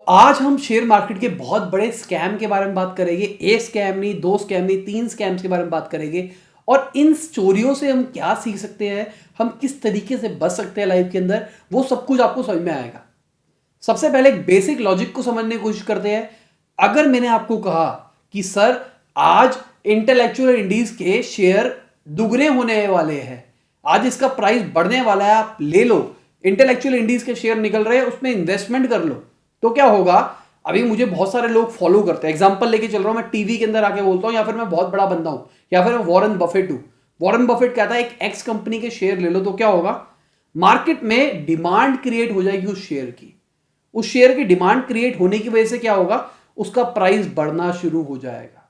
आज हम share market के बहुत बड़े स्कैम के बारे में बात करेंगे। एक स्कैम नहीं, दो स्कैम नहीं, तीन स्कैम्स के बारे में बात करेंगे और इन चोरियों से हम क्या सीख सकते हैं, हम किस तरीके से बच सकते हैं लाइफ के अंदर, वो सब कुछ आपको समझ में आएगा। सबसे पहले एक बेसिक लॉजिक को समझने की कोशिश करते हैं। अगर मैंने आपको कहा कि सर आज इंटेलेक्चुअल इंडीज के शेयर दुगने होने वाले हैं, आज इसका प्राइस बढ़ने वाला है, आप ले लो, इंटेलेक्चुअल इंडीज के शेयर निकल रहे हैं, उसमें इन्वेस्टमेंट कर लो, तो क्या होगा। अभी मुझे बहुत सारे लोग फॉलो करते हैं, एग्जांपल लेके चल रहा हूं, मैं टीवी के अंदर आके बोलता हूं, या फिर मैं बहुत बड़ा बंदा हूं, या फिर मैं वॉरेन बफेट हूं। वॉरेन बफेट कहता है एक एक्स कंपनी के शेयर ले लो, तो क्या होगा, मार्केट में डिमांड क्रिएट हो जाएगी उस शेयर की। उस शेयर की डिमांड क्रिएट होने की वजह से क्या होगा, उसका प्राइस बढ़ना शुरू हो जाएगा।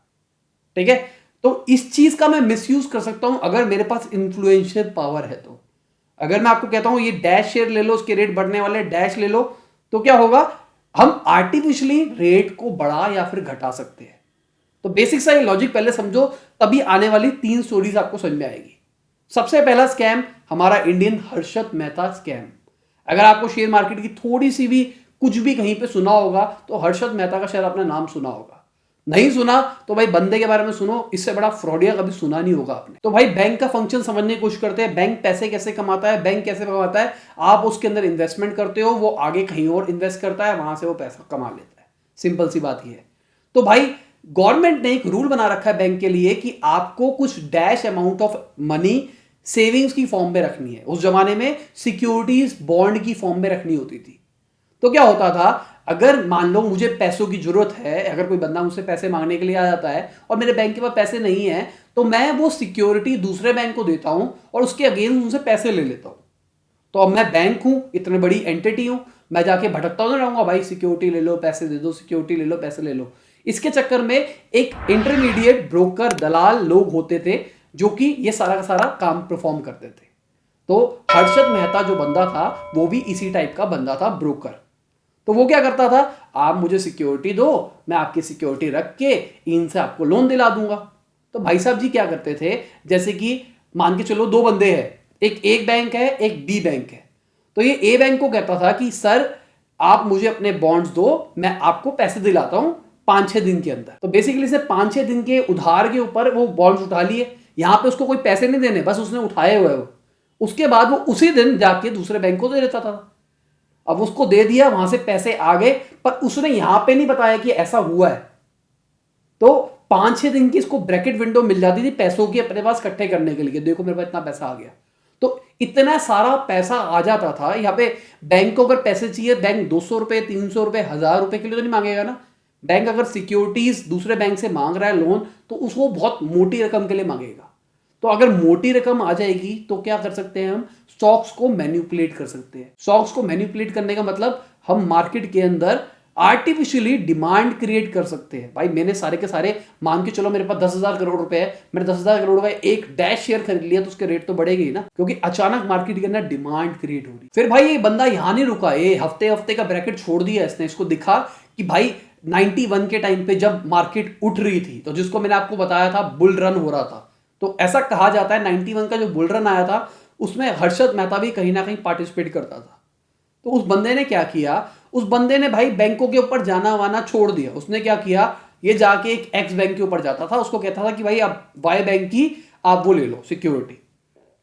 ठीक है, तो इस चीज का मैं मिसयूज कर सकता हूं अगर मेरे पास इंफ्लुएंशियल पावर है तो। अगर मैं आपको कहता हूं ये डैश शेयर ले लो, उसके रेट बढ़ने वाले, डैश ले लो, तो क्या होगा, हम आर्टिफिशियली रेट को बढ़ा या फिर घटा सकते हैं। तो बेसिक सा ये लॉजिक पहले समझो, तभी आने वाली तीन स्टोरीज आपको समझ में आएगी। सबसे पहला स्कैम हमारा इंडियन हर्षद मेहता स्कैम। अगर आपको शेयर मार्केट की थोड़ी सी भी कुछ भी कहीं पे सुना होगा तो हर्षद मेहता का शायद आपने नाम सुना होगा। नहीं सुना तो भाई बंदे के बारे में सुनो, इससे बड़ा फ्रॉडिया कभी सुना नहीं होगा आपने। तो भाई बैंक का फंक्शन समझने की कोशिश करते हैं। बैंक पैसे कैसे कमाता है, बैंक कैसे कमाता है, आप उसके अंदर इन्वेस्टमेंट करते हो, वो आगे कहीं और इन्वेस्ट करता है, वहां से वो पैसा कमा लेता है। सिंपल सी बात ही है। तो भाई गवर्नमेंट ने एक रूल बना रखा है बैंक के लिए कि आपको कुछ dash amount of money savings की फॉर्म में रखनी है। उस जमाने में सिक्योरिटीज बॉन्ड की फॉर्म में रखनी होती थी। तो क्या होता था, अगर मान लो मुझे पैसों की जरूरत है, अगर कोई बंदा मुझसे पैसे मांगने के लिए आ जाता है और मेरे बैंक के पास पैसे नहीं है, तो मैं वो सिक्योरिटी दूसरे बैंक को देता हूं और उसके अगेंस्ट उनसे पैसे ले लेता हूं। तो अब मैं बैंक हूं, इतनी बड़ी एंटिटी हूं, मैं जाके भटकता हूं, रहूंगा भाई सिक्योरिटी ले लो, पैसे दे दो, सिक्योरिटी ले लो, पैसे ले लो। इसके चक्कर में एक इंटरमीडिएट ब्रोकर दलाल लोग होते थे जो कि ये सारा का सारा काम परफॉर्म करते थे। तो हर्षद मेहता जो बंदा था वो भी इसी टाइप का बंदा था, ब्रोकर। तो वो क्या करता था, आप मुझे सिक्योरिटी दो, मैं आपकी सिक्योरिटी रख के इनसे आपको लोन दिला दूंगा। तो भाई साहब जी क्या करते थे, जैसे कि मान के चलो दो बंदे हैं, एक बैंक है, एक बी बैंक है। तो ये ए बैंक को कहता था कि सर आप मुझे अपने बॉन्ड्स दो, मैं आपको पैसे दिलाता हूं 5-6 दिन के अंदर। तो बेसिकली से 5-6 दिन के उधार के ऊपर वो बॉन्ड्स उठा लिए। यहां पे उसको कोई पैसे नहीं देने, बस उसने उठाए हुए वो। उसके बाद वो उसी दिन जाके दूसरे बैंक को दे देता था। अब उसको दे दिया, वहां से पैसे आ गए, पर उसने यहां पे नहीं बताया कि ऐसा हुआ है। तो 5-6 दिन की इसको ब्रैकेट विंडो मिल जाती थी पैसों की अपने पास इकट्ठे करने के लिए, देखो मेरे पास इतना पैसा आ गया। तो इतना सारा पैसा आ जाता था। यहाँ पे बैंक को अगर पैसे चाहिए, बैंक 200 रुपए, 300 रुपए, 1000 रुपए के लिए तो नहीं मांगेगा ना। बैंक अगर सिक्योरिटीज दूसरे बैंक से मांग रहा है लोन, तो उसको बहुत मोटी रकम के लिए मांगेगा। तो अगर मोटी रकम आ जाएगी तो क्या कर सकते हैं, हम स्टॉक्स को मैनिपुलेट कर सकते हैं। स्टॉक्स को मैनिपुलेट करने का मतलब हम मार्केट के अंदर आर्टिफिशियली डिमांड क्रिएट कर सकते हैं। भाई मैंने सारे के सारे मान के चलो मेरे पास 10,000 करोड़ रुपए है, मैंने 10,000 करोड़ का एक डैश शेयर खरीद लिया, तो उसके रेट तो बढ़ेगी ही ना, क्योंकि अचानक मार्केट के अंदर डिमांड क्रिएट हो रही। फिर भाई ये बंदा यहां नहीं रुका, ये हफ्ते हफ्ते का ब्रैकेट छोड़ दिया इसने। इसको दिखा कि भाई 91 के टाइम पे जब मार्केट उठ रही थी, तो जिसको मैंने आपको बताया था बुल रन हो रहा था, तो ऐसा कहा जाता है 91 का जो बुल रन आया था उसमें हर्षद मेहता भी कहीं ना कहीं पार्टिसिपेट करता था। तो उस बंदे ने क्या किया, उस बंदे ने भाई बैंकों के ऊपर जाना वाना छोड़ दिया। उसने क्या किया, ये जाके एक एक्स बैंक के ऊपर जाता था, उसको कहता था कि भाई आप वाई बैंक की आप वो ले लो सिक्योरिटी।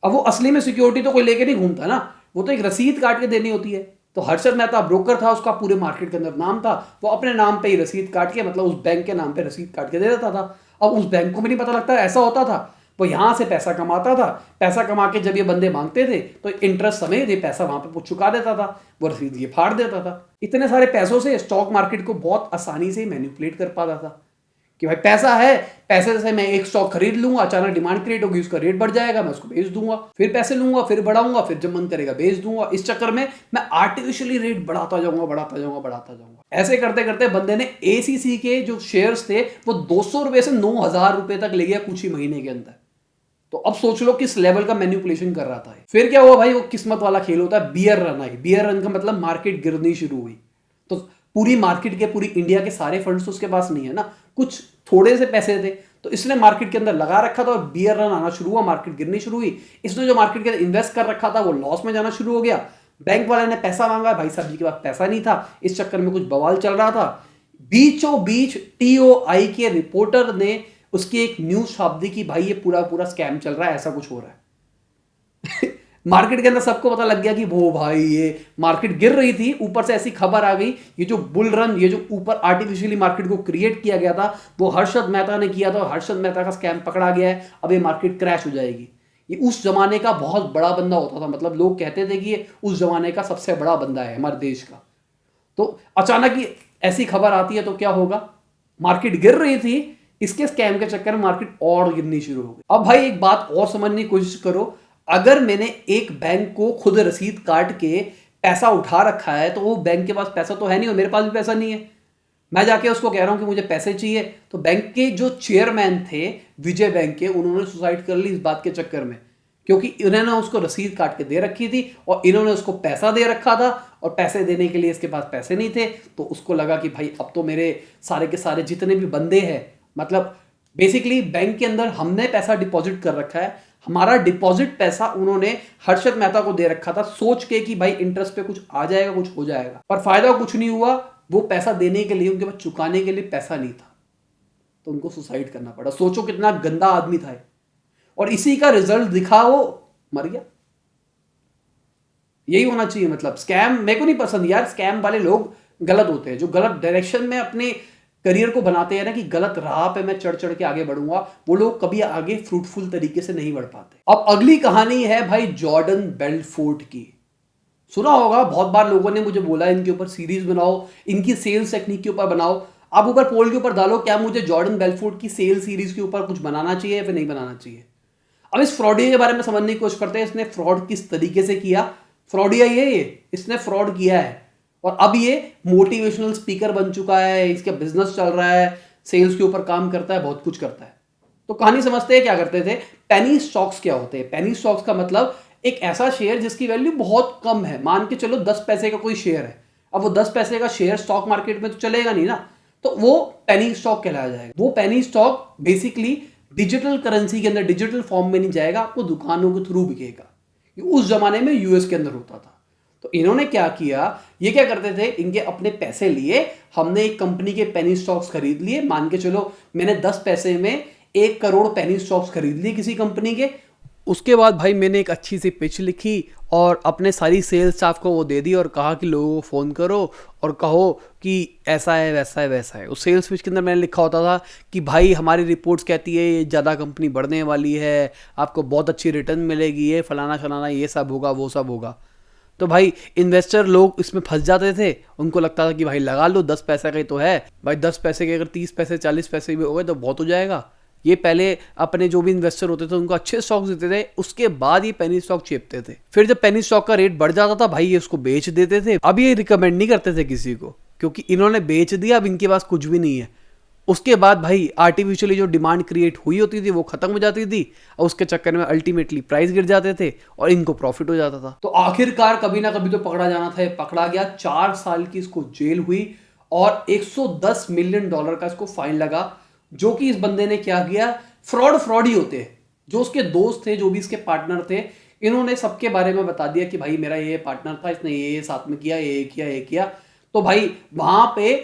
अब वो असली में सिक्योरिटी तो कोई लेके नहीं घूमता ना, वो तो एक रसीद काट के देनी होती है। तो हर्षद मेहता ब्रोकर था, उसका पूरे मार्केट के अंदर नाम था, वो अपने नाम पे ही रसीद काट के, मतलब उस बैंक के नाम पे रसीद काट के दे देता था। अब उस बैंक को भी नहीं पता लगता ऐसा होता था, वो यहां से पैसा कमाता था। पैसा कमा के जब ये बंदे मांगते थे तो इंटरेस्ट समेत ये पैसा वहां पे चुका देता था, वो रसीद ये फाड़ देता था। इतने सारे पैसों से स्टॉक मार्केट को बहुत आसानी से मैनिपुलेट कर पाता था कि भाई पैसा है, पैसे से मैं एक स्टॉक खरीद लूंगा, अचानक डिमांड क्रिएट होगी, उसका रेट बढ़ जाएगा, मैं उसको बेच दूंगा, फिर पैसे लूंगा, फिर बढ़ाऊंगा, फिर जब मन करेगा बेच दूंगा। इस चक्कर में मैं आर्टिफिशियली रेट बढ़ाता जाऊंगा, बढ़ाता जाऊंगा, बढ़ाता जाऊंगा। ऐसे करते करते बंदे ने एसीसी के जो शेयर्स थे वो 200 रुपए से 9,000 रुपए तक ले गया कुछ ही महीने के अंदर। तो अब सोच लो किस लेवल का मैनिपुलेशन कर रहा था। फिर क्या हुआ भाई, वो किस्मत वाला खेल होता है, bear run I. Bear run का मतलब मार्केट गिरनी शुरू हुई। तो पूरी मार्केट के, पूरी इंडिया के सारे फंड्स तो उसके पास नहीं है ना, कुछ थोड़े से पैसे थे, तो इसने मार्केट के अंदर लगा रखा था और बियर रन आना शुरू हुआ, मार्केट गिरनी शुरू हुई। इसने जो मार्केट के अंदर इन्वेस्ट कर रखा था वो लॉस में जाना शुरू हो गया। बैंक वाले ने पैसा मांगा, भाई साहब जी के पास पैसा नहीं था, इस चक्कर में कुछ बवाल चल रहा था। बीचों बीच टीओआई के रिपोर्टर ने उसकी एक न्यूज छाप दी कि भाई ये पूरा पूरा स्कैम चल रहा है, ऐसा कुछ हो रहा है। मार्केट के अंदर सबको पता लग गया कि वो भाई ये मार्केट गिर रही थी, ऊपर से ऐसी खबर आ गई, ये जो बुल रन, ये जो ऊपर आर्टिफिशियली मार्केट को क्रिएट किया गया था वो हर्षद मेहता ने किया था, हर्षद मेहता का स्कैम पकड़ा गया है, अब ये मार्केट क्रैश हो जाएगी। ये उस जमाने का बहुत बड़ा बंदा होता था, मतलब लोग कहते थे कि ये उस जमाने का सबसे बड़ा बंदा है हमारे देश का। तो अचानक ही ऐसी खबर आती है तो क्या होगा, मार्केट गिर रही थी, इसके स्कैम के चक्कर में मार्केट और गिरनी शुरू हो गई। अब भाई एक बात और समझने की कोशिश करो, अगर मैंने एक बैंक को खुद रसीद काट के पैसा उठा रखा है तो वो बैंक के पास पैसा तो है नहीं और मेरे पास भी पैसा नहीं है, मैं जाके उसको कह रहा हूं कि मुझे पैसे चाहिए, तो बैंक के जो चेयरमैन थे विजय बैंक के, उन्होंने सुसाइड कर ली इस बात के चक्कर में, क्योंकि इन्होंने उसको रसीद काट के दे रखी थी और इन्होंने उसको पैसा दे रखा था और पैसे देने के लिए इसके पास पैसे नहीं थे, तो उसको लगा कि भाई अब तो मेरे सारे के सारे जितने भी बंदे हैं, मतलब बेसिकली बैंक के अंदर हमने पैसा डिपॉजिट कर रखा है, हमारा डिपॉजिट पैसा उन्होंने हर्षद मेहता को दे रखा था सोच के कि भाई इंटरेस्ट पे कुछ आ जाएगा, कुछ हो जाएगा, पर फायदा कुछ नहीं हुआ। वो पैसा देने के लिए, उनके पास चुकाने के लिए पैसा नहीं था, तो उनको सुसाइड करना पड़ा। सोचो कितना गंदा आदमी था, और इसी का रिजल्ट दिखा, वो मर गया। यही होना चाहिए। मतलब स्कैम मेरे को नहीं पसंद यार, स्कैम वाले लोग गलत होते हैं, जो गलत डायरेक्शन में अपने करियर को बनाते हैं ना, कि गलत राह पे मैं चढ़ चढ़ के आगे बढ़ूंगा, वो लोग कभी आगे फ्रूटफुल तरीके से नहीं बढ़ पाते। अब अगली कहानी है भाई जॉर्डन बेल्फोर्ट की। सुना होगा, बहुत बार लोगों ने मुझे बोला इनके ऊपर सीरीज बनाओ, इनकी सेल्स टेक्निक के ऊपर बनाओ। आप ऊपर पोल के ऊपर डालो, क्या मुझे जॉर्डन बेल्फोर्ट की सेल्स सीरीज के ऊपर कुछ बनाना चाहिए या फिर नहीं बनाना चाहिए। अब इस फ्रॉडिया के बारे में समझने की कोशिश करते हैं, इसने फ्रॉड किस तरीके से किया। फ्रॉडिया ये इसने फ्रॉड किया है और अब ये मोटिवेशनल स्पीकर बन चुका है, इसका बिजनेस चल रहा है, सेल्स के ऊपर काम करता है, बहुत कुछ करता है। तो कहानी समझते हैं क्या करते थे। पेनी स्टॉक्स क्या होते हैं? पेनी स्टॉक्स का मतलब एक ऐसा शेयर जिसकी वैल्यू बहुत कम है, मान के चलो 10 पैसे का कोई शेयर है। अब वो 10 पैसे का शेयर स्टॉक मार्केट में तो चलेगा नहीं ना, तो वो पेनी स्टॉक कहलाया जाएगा। वो penny stock basically digital currency के अंदर डिजिटल फॉर्म में नहीं जाएगा, आपको दुकानों के थ्रू बिकेगा। ये उस जमाने में यूएस के अंदर होता था। तो इन्होंने क्या किया, ये क्या करते थे, इनके अपने पैसे लिए, हमने एक कंपनी के पेनी स्टॉक्स खरीद लिए, मान के चलो मैंने 10 पैसे में 1 करोड़ पेनी स्टॉक्स खरीद लिए किसी कंपनी के। उसके बाद भाई मैंने एक अच्छी सी पिच लिखी और अपने सारी सेल्स स्टाफ को वो दे दी और कहा कि लोगों को फ़ोन करो और कहो कि ऐसा है वैसा है वैसा है। उस सेल्स पिच के अंदर मैंने लिखा होता था कि भाई हमारी रिपोर्ट्स कहती है ये ज़्यादा कंपनी बढ़ने वाली है, आपको बहुत अच्छी रिटर्न मिलेगी, ये फलाना फलाना, ये सब होगा वो सब होगा। तो भाई इन्वेस्टर लोग इसमें फंस जाते थे, उनको लगता था कि भाई लगा लो 10 पैसे का ही तो है, भाई 10 पैसे के अगर 30 पैसे 40 पैसे भी हो गए तो बहुत हो जाएगा। ये पहले अपने जो भी इन्वेस्टर होते थे उनको अच्छे स्टॉक्स देते थे, उसके बाद ये पेनी स्टॉक चेपते थे। फिर जब पेनी स्टॉक का रेट बढ़ जाता था भाई ये उसको बेच देते थे। अब ये रिकमेंड नहीं करते थे किसी को, क्योंकि इन्होंने बेच दिया, अब इनके पास कुछ भी नहीं है। उसके बाद भाई आर्टिफिशियली जो डिमांड क्रिएट हुई होती थी वो खत्म हो जाती थी और उसके चक्कर में अल्टीमेटली प्राइस गिर जाते थे और इनको प्रॉफिट हो जाता था। तो आखिरकार कभी ना कभी तो पकड़ा जाना था, पकड़ा गया। 4 साल की इसको जेल हुई और $110 मिलियन का इसको फाइन लगा। जो कि इस बंदे ने क्या किया, फ्रॉड ही होते हैं। जो उसके दोस्त थे, जो भी इसके पार्टनर थे, इन्होंने सबके बारे में बता दिया कि भाई मेरा ये पार्टनर था, इसने ये साथ में किया, ये किया। तो भाई वहां पे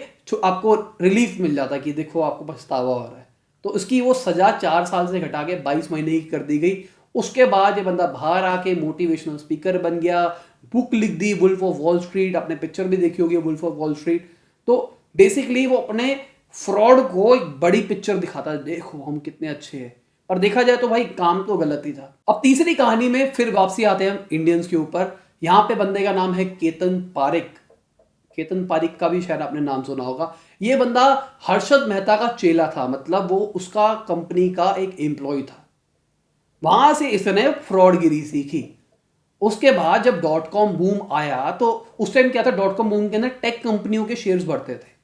आपको रिलीफ मिल जाता कि देखो आपको पछतावा हो रहा है। तो इसकी वो सजा 4 साल से घटा के 22 महीने की कर दी गई। उसके बाद ये बंदा बाहर आके मोटिवेशनल स्पीकर बन गया, बुक लिख दी वुल्फ ऑफ वॉल स्ट्रीट, आपने पिक्चर भी देखी होगी वुल्फ ऑफ वॉल स्ट्रीट। तो बेसिकली वो अपने फ्रॉड को एक बड़ी पिक्चर दिखाता है, देखो हम कितने अच्छे हैं। और देखा जाए तो भाई काम तो गलत ही था। अब तीसरी कहानी में फिर वापसी आते हैं हम इंडियंस के ऊपर। यहाँ पे बंदे का नाम है केतन पारिक। केतन पारिक का भी शायद आपने नाम सुना होगा। ये बंदा हर्षद मेहता का चेला था, मतलब वो उसका कंपनी का एक एम्प्लॉय था। वहां से इसने फ्रॉडगिरी सीखी। उसके बाद जब .com बूम आया तो उस टाइम क्या था, .com बूम के अंदर टेक कंपनियों के शेयर्स बढ़ते थे।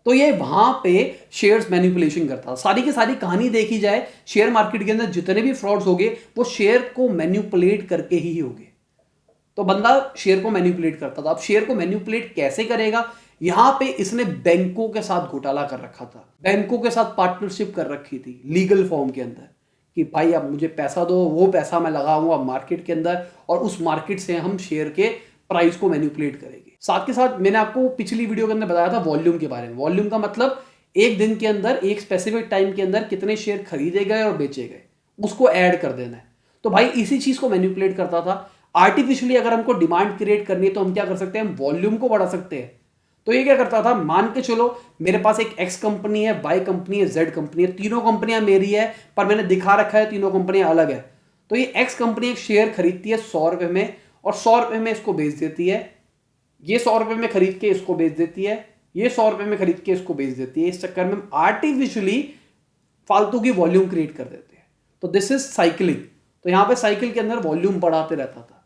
तो ये वहां पे शेयर्स मैनिपुलेशन करता था। सारी की सारी कहानी देखी जाए, शेयर मार्केट के अंदर जितने भी फ्रॉड्स हो गए वो शेयर को मैनिपुलेट करके ही हो गए। तो बंदा शेयर को मैनिपुलेट करता था। अब शेयर को मैनिपुलेट कैसे करेगा, यहां पे इसने बैंकों के साथ घोटाला कर रखा था, बैंकों के साथ पार्टनरशिप कर रखी थी लीगल फॉर्म के अंदर कि भाई अब मुझे पैसा दो, वो पैसा मैं लगाऊंगा मार्केट के अंदर और उस मार्केट से हम शेयर के प्राइस को मैनिपुलेट करेगी। साथ के साथ मैंने आपको पिछली वीडियो के अंदर बताया था वॉल्यूम के बारे में। वॉल्यूम का मतलब एक दिन के अंदर एक स्पेसिफिक टाइम के अंदर कितने शेयर खरीदे गए और बेचे गए, उसको ऐड कर देना है। तो भाई इसी चीज को मैनिपुलेट करता था। आर्टिफिशियली अगर हमको डिमांड क्रिएट करनी है तो हम क्या कर सकते हैं, हम वॉल्यूम को बढ़ा सकते हैं। तो ये क्या करता था, मान के चलो मेरे पास एक एक्स कंपनी है, वाई कंपनी है, जेड कंपनी है, तीनों कंपनियां मेरी है, पर मैंने दिखा रखा है तीनों कंपनियां अलग है। तो ये एक्स कंपनी एक शेयर खरीदती है 100 रुपए में और 100 रुपए में इसको बेच देती है। ये 100 रुपए में खरीद के इसको बेच देती है, ये 100 रुपए में खरीद के इसको बेच देती है। इस चक्कर में आर्टिफिशियली फालतू की वॉल्यूम क्रिएट कर देते हैं। तो दिस इज साइकिलिंग। तो यहां पे साइकिल के अंदर वॉल्यूम बढ़ाते रहता था।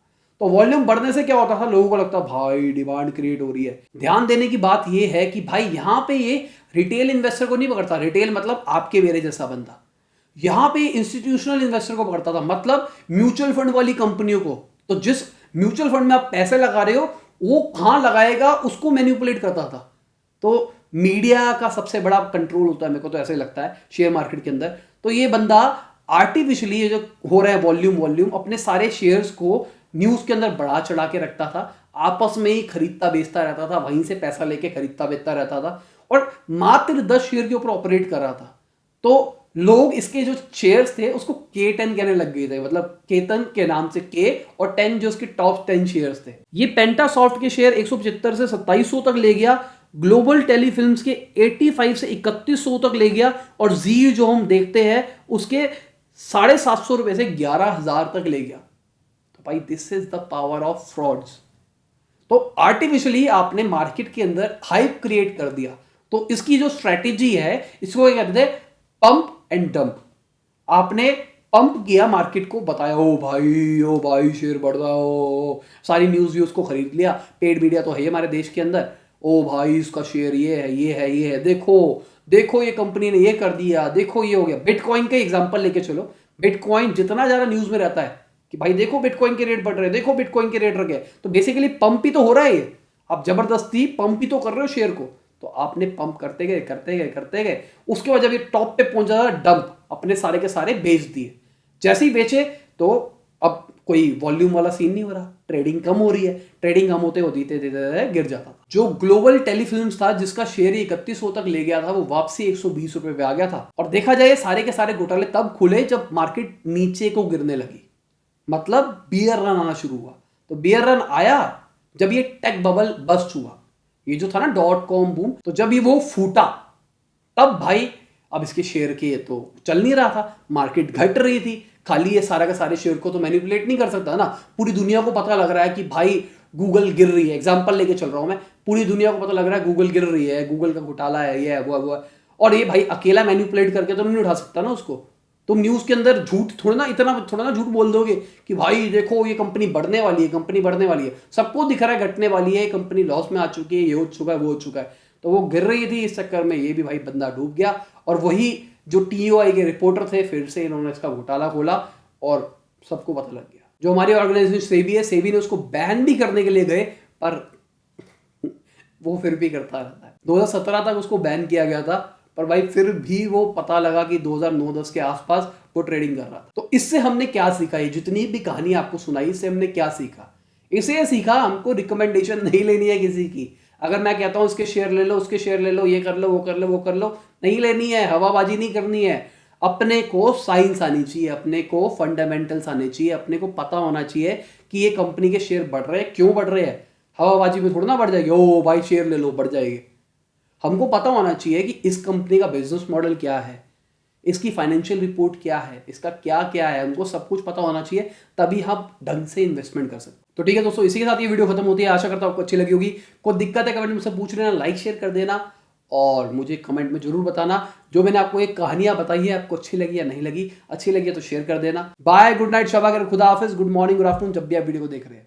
तो वॉल्यूम बढ़ने से क्या होता था, लोगों को लगता भाई डिमांड क्रिएट हो रही है। ध्यान देने की बात यह है कि भाई यहां पे ये रिटेल इन्वेस्टर को नहीं पकड़ता। रिटेल मतलब आपके मेरे जैसा बंदा। यहां पे इंस्टीट्यूशनल इन्वेस्टर को पकड़ता था, मतलब म्यूचुअल फंड वाली कंपनियों को। तो जिस म्यूचुअल फंड में आप पैसे लगा रहे हो वो कहां लगाएगा उसको मैनिपुलेट करता था। तो मीडिया का सबसे बड़ा कंट्रोल होता है, मेरे को तो ऐसे लगता है शेयर मार्केट के अंदर। तो ये बंदा आर्टिफिशियली ये जो हो रहा है वॉल्यूम अपने सारे शेयर्स को न्यूज के अंदर बढ़ा चढ़ा के रखता था, आपस में ही खरीदता बेचता रहता था, वहीं से पैसा लेके खरीदता बेचता रहता था और मात्र 10 शेयर के ऊपर ऑपरेट कर रहा था। तो लोग इसके जो शेयर्स थे उसको K10 कहने लग गए थे, मतलब केतन के नाम से K और 10 जो उसके टॉप 10 शेयर्स थे। ये पेंटासॉफ्ट के शेयर 175 से 2700 तक ले गया, ग्लोबल टेलीफिल्म्स के 85 से 3100 तक ले गया और जी जो हम देखते हैं उसके 750 रुपए से 11,000 तक ले गया। तो भाई this is the power of frauds. तो आर्टिफिशियली आपने मार्केट के अंदर हाइप क्रिएट कर दिया। तो इसकी जो स्ट्रेटेजी है इसको क्या कहते हैं, पंप एंड डंप। आपने पंप किया मार्केट को, बताया ओ भाई शेयर बढ़ रहा हो, सारी न्यूज व्यूज को खरीद लिया, पेड मीडिया तो है ही हमारे देश के अंदर, ओ भाई इसका शेयर ये है ये है ये है, देखो देखो ये कंपनी ने ये कर दिया, देखो ये हो गया। बिटकॉइन का एग्जांपल लेके चलो, बिटकॉइन जितना ज्यादा न्यूज में रहता है कि भाई देखो बिटकॉइन के रेट बढ़ रहे हैं, देखो बिटकॉइन के रेट रह गए, तो बेसिकली पंप ही तो हो रहा है ये। आप जबरदस्ती पंप ही तो कर रहे हो शेयर को। तो आपने पंप करते गए करते गए करते गए, उसके बाद जब ये टॉप पे पहुंच जाता डंप, अपने सारे के सारे बेच दिए। जैसे ही बेचे तो अब कोई वॉल्यूम वाला सीन नहीं हो रहा, ट्रेडिंग कम हो रही है, ट्रेडिंग कम होते होते गिर जाता था। जो ग्लोबल टेलीफिल्म्स था जिसका शेयर 3100 तक ले गया था, वो वापसी 120 रुपए पे आ गया था। और देखा जाए सारे के सारे घोटाले तब खुले जब मार्केट नीचे को गिरने लगी, मतलब बियर रन आना शुरू हुआ। तो बियर रन आया जब ये टेक बबल बस्ट हुआ, ये जो था ना .com बूम, तो जब ये वो फूटा तब भाई अब इसके शेयर के तो चल नहीं रहा था, मार्केट घट रही थी। खाली ये सारा के सारे शेयर को तो मैनिपुलेट नहीं कर सकता ना, पूरी दुनिया को पता लग रहा है कि भाई गूगल गिर रही है। एग्जांपल लेके चल रहा हूं मैं, पूरी दुनिया को पता लग रहा है गूगल गिर रही है, गूगल का घोटाला है, ये है वो है, और ये भाई अकेला मैनिपुलेट करके तो नहीं उठा सकता ना उसको। तुम न्यूज के अंदर झूठ थोड़ा ना झूठ बोल दोगे कि भाई देखो ये कंपनी बढ़ने वाली है, कंपनी बढ़ने वाली है, सबको दिख रहा है घटने वाली है, कंपनी लॉस में आ चुकी है, ये हो चुका है वो हो चुका है। तो वो गिर रही थी, इस चक्कर में ये भी भाई बंदा डूब गया। और वही जो TOI के रिपोर्टर थे फिर से इन्होंने इसका घोटाला खोला और सबको पता लग गया। जो हमारी ऑर्गेनाइजेशन सेबी है, सेबी ने उसको बैन भी करने के लिए गए, पर वो फिर भी करता रहता है। 2017 तक उसको बैन किया गया था, पर भाई फिर भी वो पता लगा कि 2009-10 के आसपास वो ट्रेडिंग कर रहा था। तो इससे हमने क्या सीखा, ये जितनी भी कहानी आपको सुनाई इससे हमने क्या सीखा, इसे सीखा हमको रिकमेंडेशन नहीं लेनी है किसी की। अगर मैं कहता हूं इसके शेयर ले लो, उसके शेयर ले लो, ये कर लो वो कर लो वो कर लो, नहीं लेनी है, हवाबाजी नहीं करनी है। अपने को साइंस आनी चाहिए, अपने को फंडामेंटल्स आने चाहिए, अपने को पता होना चाहिए कि ये कंपनी के शेयर बढ़ रहे हैं, क्यों बढ़ रहे हैं। हवाबाजी में थोड़ा ना बढ़ जाएगी, ओ भाई शेयर ले लो बढ़ जाएगी। हमको पता होना चाहिए कि इस कंपनी का बिजनेस मॉडल क्या है, इसकी फाइनेंशियल रिपोर्ट क्या है, इसका क्या क्या है, हमको सब कुछ पता होना चाहिए, तभी हम ढंग से इन्वेस्टमेंट कर सकते। तो ठीक है दोस्तों, इसी के साथ ये वीडियो खत्म होती है। आशा करता हूं आपको अच्छी लगी होगी। कोई दिक्कत है कमेंट में मुझसे पूछ लेना, लाइक शेयर कर देना और मुझे कमेंट में जरूर बताना जो मैंने आपको एक कहानियां बताई है आपको अच्छी लगी या नहीं लगी। अच्छी लगी है तो शेयर कर देना। बाय, गुड नाइट, शबा खैर, खुदा हाफिज, गुड मॉर्निंग, गुड आफ्टरनून, जब भी आप वीडियो को देख रहे हैं।